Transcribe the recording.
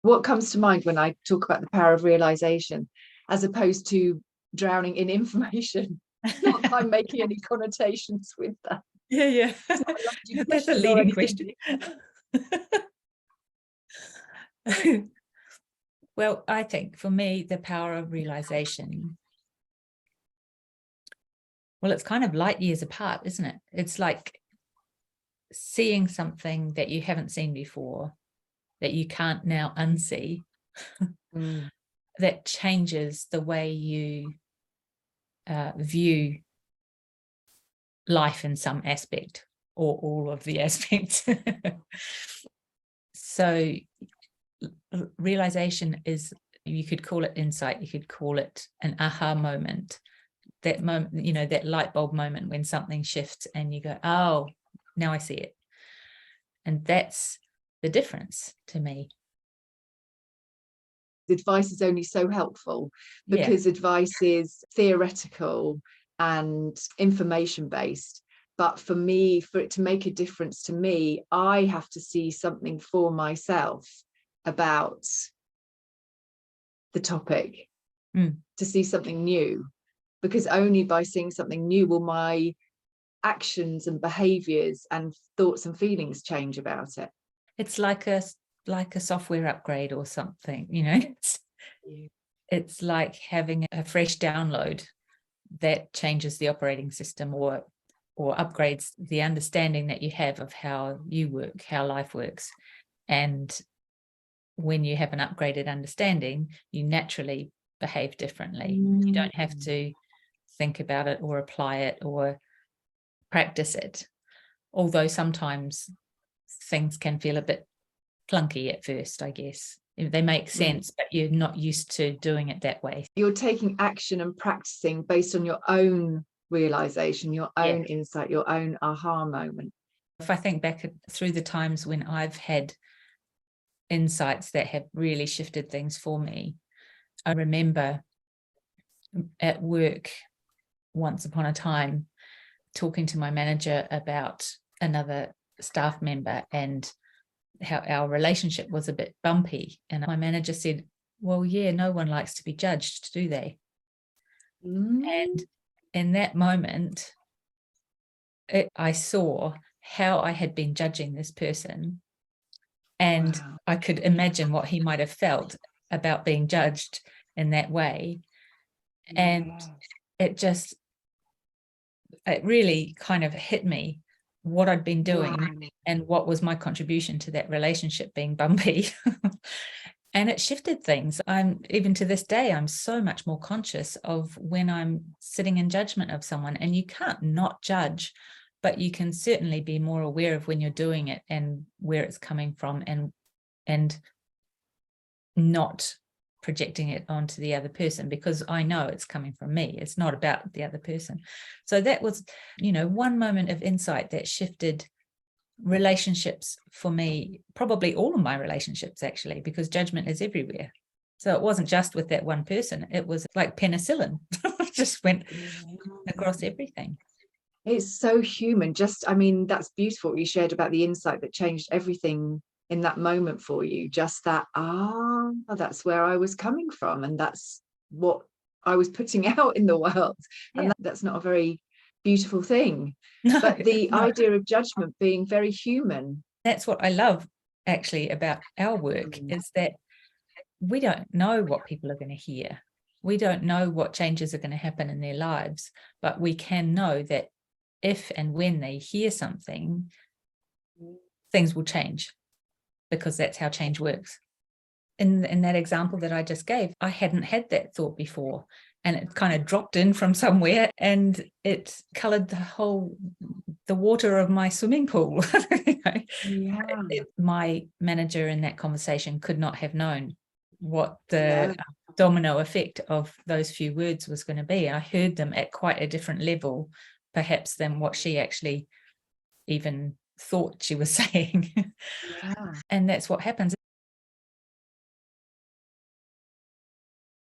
What comes to mind when I talk about the power of realization, as opposed to drowning in information? Not that I'm making any connotations with that. Yeah. That's a leading question. Well, I think for me, the power of realization, well, it's kind of light years apart, isn't it? It's like seeing something that you haven't seen before, that you can't now unsee, that changes the way you view life in some aspect or all of the aspects. So realization is, you could call it insight, you could call it an aha moment, that moment, you know, that light bulb moment when something shifts and you go, oh, now I see it. And that's the difference to me. Advice is only so helpful because advice is theoretical and information based. But for me, for it to make a difference to me, I have to see something for myself about the topic, to see something new, because only by seeing something new will my actions and behaviors and thoughts and feelings change about it. It's like a software upgrade or something, you know. It's like having a fresh download that changes the operating system or upgrades the understanding that you have of how you work, how life works. And when you have an upgraded understanding, you naturally behave differently. You don't have to think about it or apply it or practice it. Although sometimes things can feel a bit clunky at first, I guess. They make sense, but you're not used to doing it that way. You're taking action and practicing based on your own realization, your own insight, your own aha moment. If I think back through the times when I've had insights that have really shifted things for me, I remember at work once upon a time talking to my manager about another staff member and how our relationship was a bit bumpy. And my manager said, well, yeah, no one likes to be judged, do they? And in that moment, I saw how I had been judging this person, and I could imagine what he might have felt about being judged in that way. And it really kind of hit me what I'd been doing and what was my contribution to that relationship being bumpy. And it shifted things. Even to this day, I'm so much more conscious of when I'm sitting in judgment of someone. And you can't not judge, but you can certainly be more aware of when you're doing it and where it's coming from, and not projecting it onto the other person, because I know it's coming from me. It's not about the other person. So that was, one moment of insight that shifted relationships for me, probably all of my relationships actually, because judgment is everywhere. So it wasn't just with that one person. It was like penicillin, just went across everything. It's so human. That's beautiful what you shared about the insight that changed everything in that moment for you. Just that, that's where I was coming from, and that's what I was putting out in the world. And that's not a very beautiful thing. No, but the idea of judgment being very human. That's what I love actually about our work, is that we don't know what people are going to hear. We don't know what changes are going to happen in their lives, but we can know that if and when they hear something, things will change, because that's how change works. In that example that I just gave, I hadn't had that thought before, and it kind of dropped in from somewhere and it colored the water of my swimming pool. My manager in that conversation could not have known what the domino effect of those few words was going to be. I heard them at quite a different level, perhaps, than what she actually even thought she was saying. And that's what happens.